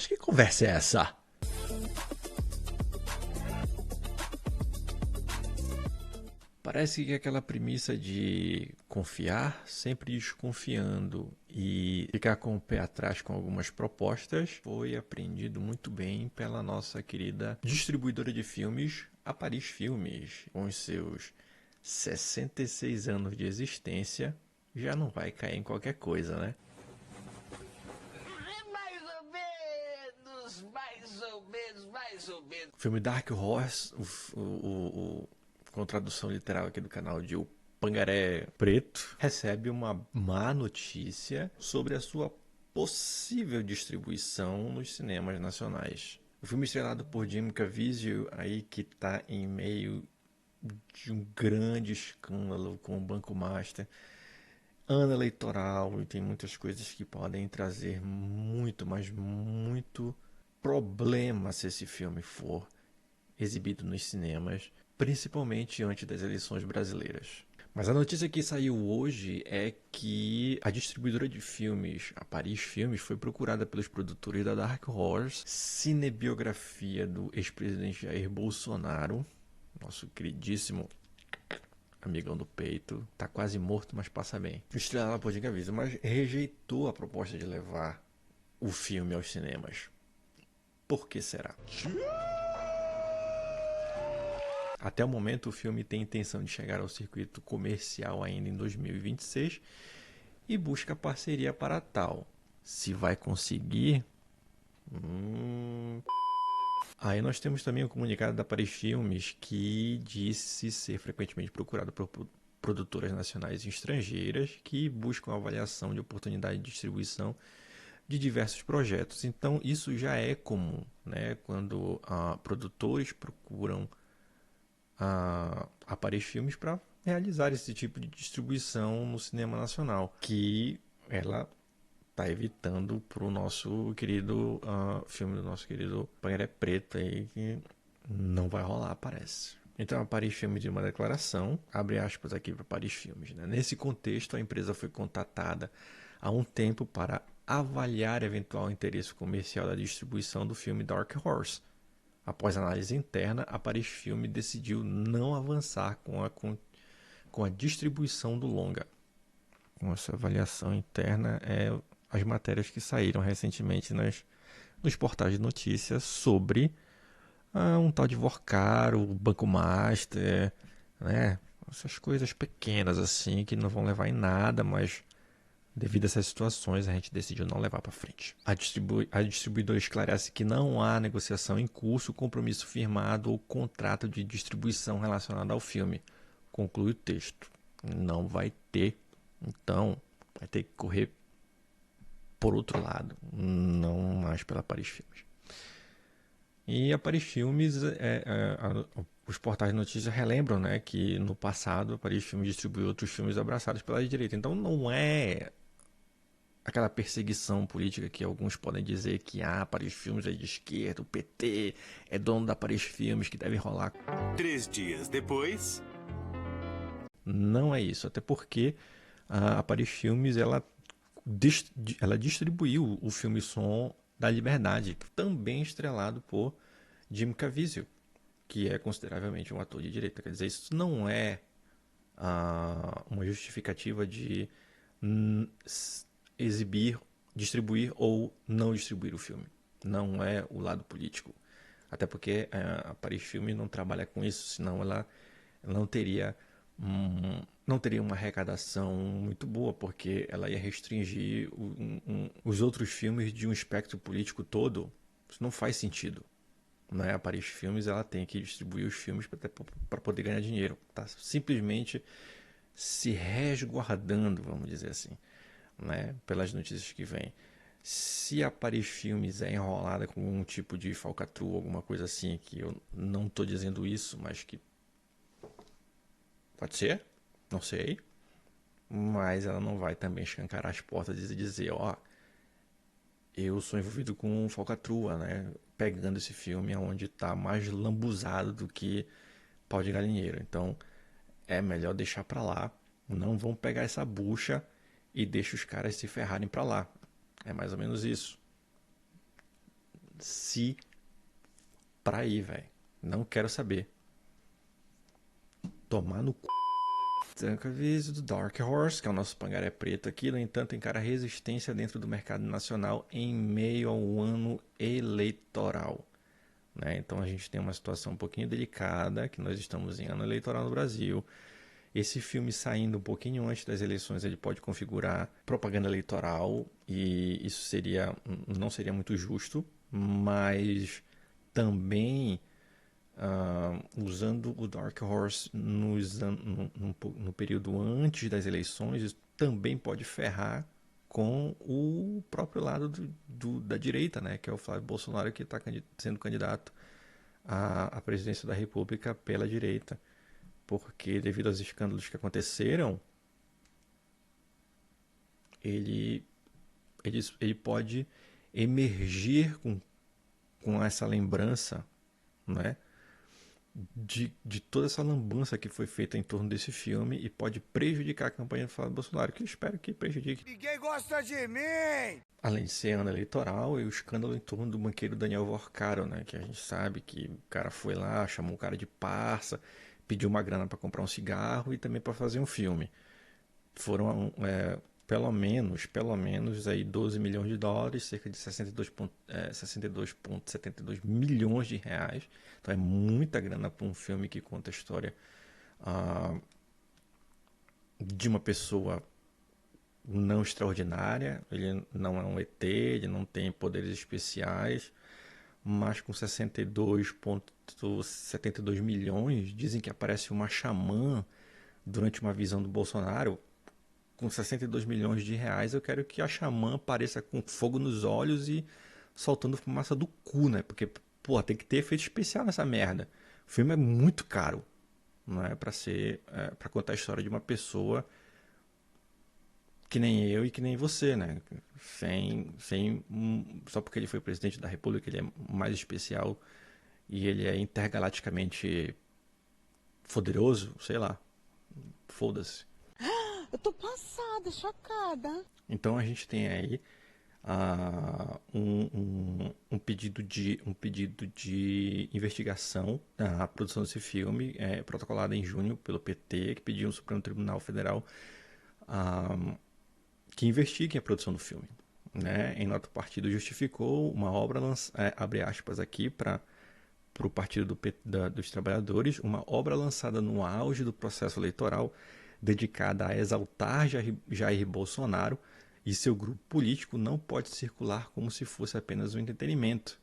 Mas que conversa é essa? Parece que aquela premissa de confiar, sempre desconfiando e ficar com o pé atrás com algumas propostas foi aprendido muito bem pela nossa querida distribuidora de filmes, a Paris Filmes, com os seus 66 anos de existência, já não vai cair em qualquer coisa, né? Mais ou menos, mais ou menos, mais ou menos. O filme Dark Horse, com tradução literal aqui do canal de O Pangaré Preto, recebe uma má notícia sobre a sua possível distribuição nos cinemas nacionais. O filme estrelado por Jim Caviezel, aí que está em meio de um grande escândalo com o Banco Master, ano eleitoral, e tem muitas coisas que podem trazer muito, mas muito problema se esse filme for exibido nos cinemas, principalmente antes das eleições brasileiras. Mas a notícia que saiu hoje é que a distribuidora de filmes, a Paris Filmes, foi procurada pelos produtores da Dark Horse, cinebiografia do ex-presidente Jair Bolsonaro, nosso queridíssimo amigão do peito, tá quase morto, mas passa bem. Estrelada por Jim Caviezel, mas rejeitou a proposta de levar o filme aos cinemas. Por que será? Até o momento, o filme tem intenção de chegar ao circuito comercial ainda em 2026 e busca parceria para tal. Se vai conseguir? Aí nós temos também o comunicado da Paris Filmes, que disse ser frequentemente procurado por produtoras nacionais e estrangeiras que buscam avaliação de oportunidade de distribuição de diversos projetos. Então isso já é comum, né? Quando produtores procuram a Paris Filmes para realizar esse tipo de distribuição no cinema nacional, que ela está evitando para o nosso querido filme do nosso querido Pangaré Preto aí, que não vai rolar, parece. Então a Paris Filmes deu uma declaração, abre aspas aqui para Paris Filmes, né? Nesse contexto, a empresa foi contatada há um tempo para avaliar eventual interesse comercial da distribuição do filme Dark Horse. Após análise interna, a Paris Filme decidiu não avançar com a distribuição do longa. Com essa avaliação interna, as matérias que saíram recentemente nos portais de notícias sobre um tal de Vorkaro, o Banco Master, né? Essas coisas pequenas assim que não vão levar em nada, mas devido a essas situações a gente decidiu não levar para frente. A distribuidora esclarece que não há negociação em curso, compromisso firmado ou contrato de distribuição relacionado ao filme. Conclui o texto. Não vai ter, então vai ter que correr por outro lado, não mais pela Paris Filmes. E a Paris Filmes, os portais de notícias relembram, né, que no passado a Paris Filmes distribuiu outros filmes abraçados pela direita. Então não é aquela perseguição política que alguns podem dizer que Paris Filmes é de esquerda, o PT é dono da Paris Filmes, que deve rolar. 3 dias depois... Não é isso, até porque a Paris Filmes ela distribuiu o filme Som da Liberdade, também estrelado por Jim Caviezel, que é consideravelmente um ator de direita. Quer dizer, isso não é uma justificativa de distribuir ou não distribuir o filme. Não é o lado político. Até porque a Paris Filmes não trabalha com isso, senão ela não teria uma arrecadação muito boa, porque ela ia restringir os outros filmes de um espectro político todo. Isso não faz sentido. Né? A Paris Filmes ela tem que distribuir os filmes para poder ganhar dinheiro. Tá simplesmente se resguardando, vamos dizer assim, né? Pelas notícias que vêm. Se a Paris Filmes é enrolada com um tipo de falcatrua, alguma coisa assim, que eu não estou dizendo isso, mas que pode ser, não sei, mas ela não vai também escancarar as portas e dizer, eu sou envolvido com falcatrua, né? Pegando esse filme onde está mais lambuzado do que pau de galinheiro. Então é melhor deixar para lá. Não vão pegar essa bucha e deixa os caras se ferrarem para lá. É mais ou menos isso. se pra aí, velho. Não quero saber. Tomar no c... Vez do Dark Horse, que é o nosso pangaré preto aqui, no entanto, encara resistência dentro do mercado nacional em meio ao ano eleitoral. Né? Então a gente tem uma situação um pouquinho delicada, que nós estamos em ano eleitoral no Brasil. Esse filme saindo um pouquinho antes das eleições, ele pode configurar propaganda eleitoral e isso não seria muito justo, mas também usando o Dark Horse no período antes das eleições, isso também pode ferrar com o próprio lado da direita, né? Que é o Flávio Bolsonaro, que está sendo candidato à presidência da República pela direita. Porque devido aos escândalos que aconteceram, ele pode emergir com essa lembrança, né, de toda essa lambança que foi feita em torno desse filme e pode prejudicar a campanha do Flávio Bolsonaro, que eu espero que prejudique. Ninguém gosta de mim! Além de ser ano eleitoral, e o escândalo em torno do banqueiro Daniel Vorcaro, né, que a gente sabe que o cara foi lá, chamou o cara de parça, pediu uma grana para comprar um cigarro e também para fazer um filme. Foram pelo menos aí 12 milhões de dólares, cerca de 62,72 milhões de reais. Então é muita grana para um filme que conta a história de uma pessoa não extraordinária. Ele não é um ET, ele não tem poderes especiais, mas com 62,72 milhões, dizem que aparece uma xamã durante uma visão do Bolsonaro. Com 62 milhões de reais, eu quero que a xamã apareça com fogo nos olhos e soltando fumaça do cu, né? Porque, pô, tem que ter efeito especial nessa merda. O filme é muito caro, não é para contar a história de uma pessoa que nem eu e que nem você, né? Só porque ele foi presidente da República, ele é mais especial e ele é intergalaticamente poderoso, sei lá. Foda-se. Eu tô passada, chocada. Então a gente tem aí um pedido de investigação na produção desse filme, protocolado em junho pelo PT, que pediu ao Supremo Tribunal Federal que investigue a produção do filme. Né? Em nota, o partido justificou uma obra, abre aspas aqui para o Partido dos Trabalhadores, uma obra lançada no auge do processo eleitoral, dedicada a exaltar Jair Bolsonaro e seu grupo político, não pode circular como se fosse apenas um entretenimento.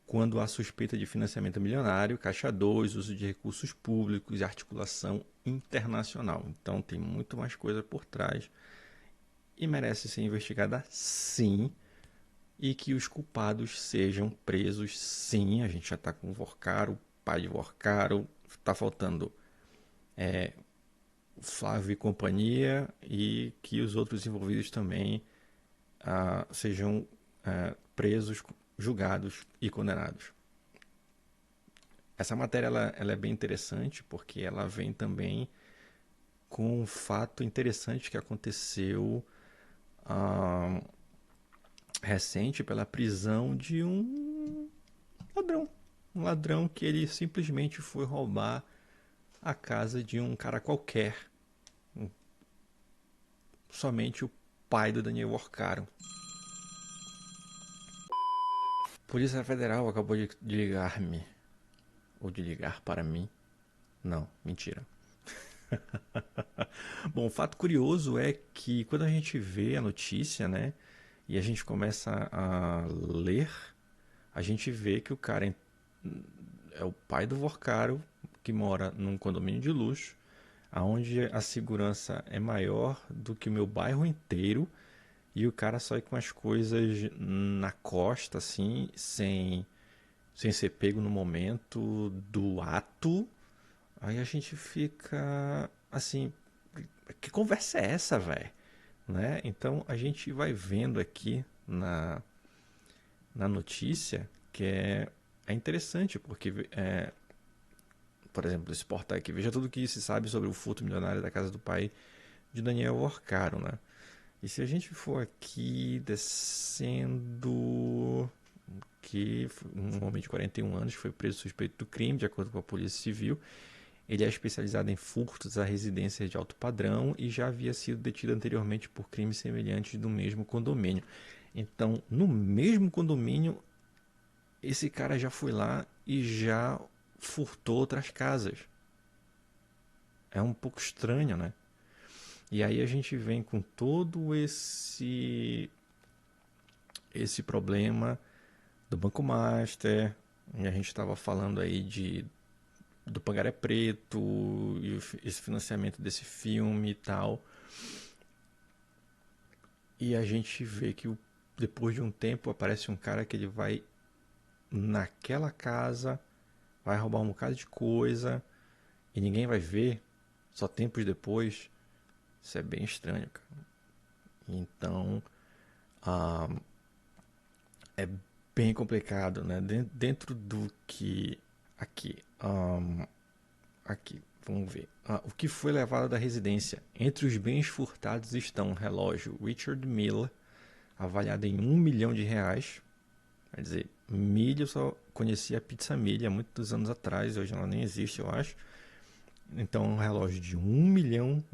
Quando há suspeita de financiamento milionário, caixa 2, uso de recursos públicos e articulação internacional. Então tem muito mais coisa por trás e merece ser investigada sim, e que os culpados sejam presos sim. A gente já está com o Vorcaro, pai de Vorcaro, está faltando Flávio e companhia, e que os outros envolvidos também sejam presos, julgados e condenados. Essa matéria ela é bem interessante porque ela vem também com um fato interessante que aconteceu recente pela prisão de um ladrão que ele simplesmente foi roubar a casa de um cara qualquer. Somente o pai do Daniel Vorcaro. Polícia Federal acabou de ligar-me. Ou de ligar para mim. Não, mentira. Bom, o fato curioso é que quando a gente vê a notícia, né, e a gente começa a ler, a gente vê que o cara é o pai do Vorcaro, que mora num condomínio de luxo, onde a segurança é maior do que o meu bairro inteiro, e o cara sai com as coisas na costa, assim, sem ser pego no momento do ato. Aí a gente fica assim, que conversa é essa, velho? Né? Então a gente vai vendo aqui na notícia que é interessante, porque por exemplo, esse portal aqui, veja tudo que se sabe sobre o furto milionário da casa do pai de Daniel Vorcaro, né? E se a gente for aqui descendo um homem de 41 anos foi preso suspeito do crime, de acordo com a Polícia Civil. Ele é especializado em furtos a residências de alto padrão e já havia sido detido anteriormente por crimes semelhantes no mesmo condomínio. Então, no mesmo condomínio, esse cara já foi lá e já furtou outras casas. É um pouco estranho, né? E aí a gente vem com todo esse problema do Banco Master, e a gente estava falando aí do Pangaré Preto, e esse financiamento desse filme e tal. E a gente vê que depois de um tempo aparece um cara que ele vai naquela casa, vai roubar um bocado de coisa, e ninguém vai ver, só tempos depois. Isso é bem estranho, cara. Então, é bem complicado, né? Dentro do que... Aqui, vamos ver. O que foi levado da residência? Entre os bens furtados estão um relógio Richard Mille, avaliado em R$1 milhão. Quer dizer, Mille, eu só conhecia a Pizza Mille há muitos anos atrás, hoje ela nem existe, eu acho. Então, um relógio de R$1 milhão,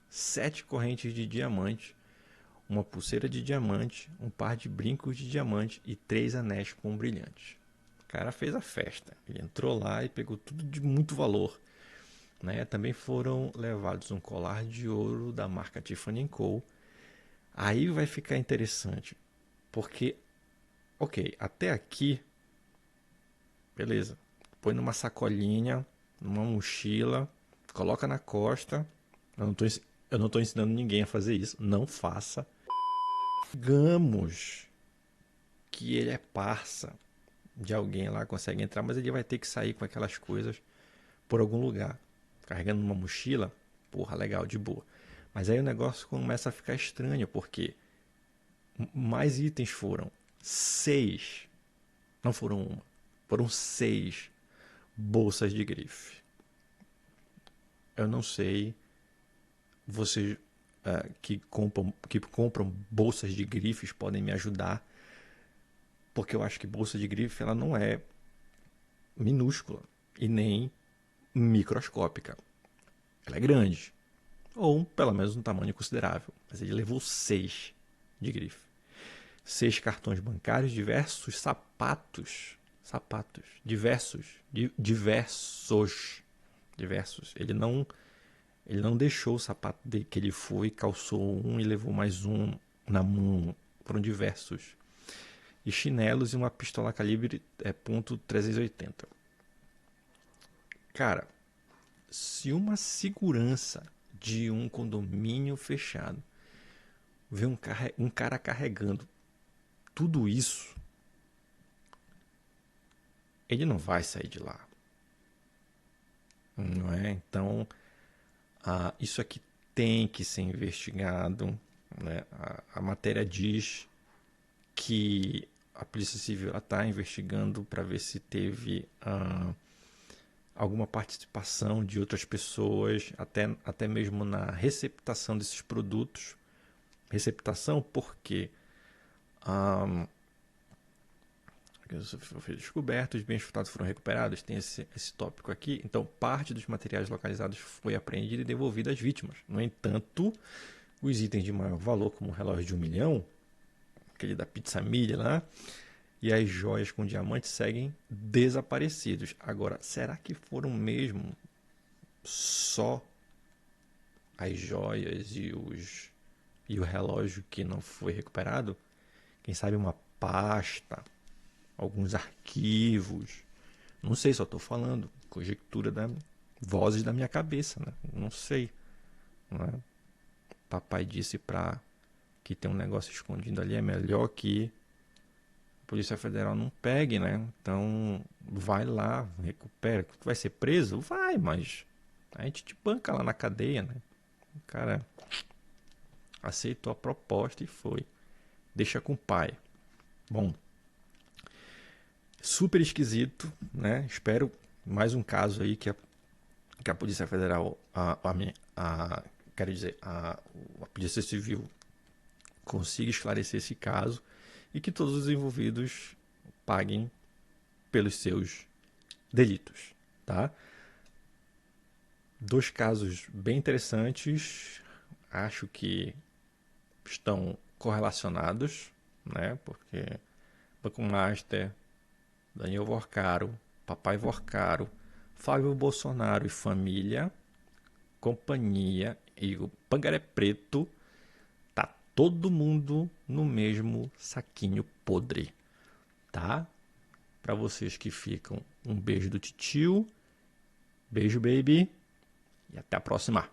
7 correntes de diamante, uma pulseira de diamante, um par de brincos de diamante e 3 anéis com brilhantes. O cara fez a festa. Ele entrou lá e pegou tudo de muito valor, né? Também foram levados um colar de ouro da marca Tiffany & Co. Aí vai ficar interessante, porque, ok, até aqui, beleza. Põe numa sacolinha, numa mochila, coloca na costa. Eu não estou ensinando ninguém a fazer isso. Não faça. Digamos que ele é parça de alguém lá, consegue entrar, mas ele vai ter que sair com aquelas coisas por algum lugar. Carregando uma mochila, porra, legal, de boa. Mas aí o negócio começa a ficar estranho, porque mais itens foram 6. Não foram uma. Foram 6 bolsas de grife. Eu não sei... Vocês que compram bolsas de grifes podem me ajudar, porque eu acho que bolsa de grife ela não é minúscula e nem microscópica. Ela é grande, ou pelo menos um tamanho considerável, mas ele levou 6 de grife. 6 cartões bancários, diversos sapatos, diversos. Ele não deixou o sapato dele que ele foi, calçou um e levou mais um na mão. Foram diversos. E chinelos e uma pistola calibre .380. Cara, se uma segurança de um condomínio fechado vê um cara carregando tudo isso, ele não vai sair de lá. Não é? Então... isso aqui tem que ser investigado, né? A matéria diz que a Polícia Civil está investigando para ver se teve alguma participação de outras pessoas, até mesmo na receptação desses produtos. Receptação porque foi descoberto, os bens furtados foram recuperados, tem esse tópico aqui. Então, parte dos materiais localizados foi apreendida e devolvida às vítimas. No entanto, os itens de maior valor, como o relógio de R$1 milhão, aquele da Pizza Mille lá, e as joias com diamantes seguem desaparecidos. Agora, será que foram mesmo só as joias e o relógio que não foi recuperado? Quem sabe uma pasta, alguns arquivos, não sei, só estou falando, conjectura vozes da minha cabeça, né? Não sei, não é? Papai disse para que tem um negócio escondido ali, é melhor que a Polícia Federal não pegue, né? Então vai lá, recupera. Tu vai ser preso? Vai, mas a gente te banca lá na cadeia, né? O cara aceitou a proposta e foi. Deixa com o pai. Bom, super esquisito, né? Espero mais um caso aí que a Polícia Federal, quero dizer, a Polícia Civil consiga esclarecer esse caso e que todos os envolvidos paguem pelos seus delitos, tá? 2 casos bem interessantes, acho que estão correlacionados, né? Porque Banco Master, Daniel Vorcaro, Papai Vorcaro, Flávio Bolsonaro e família, companhia e o Pangaré Preto, tá todo mundo no mesmo saquinho podre, tá? Para vocês que ficam, um beijo do titio, beijo baby e até a próxima.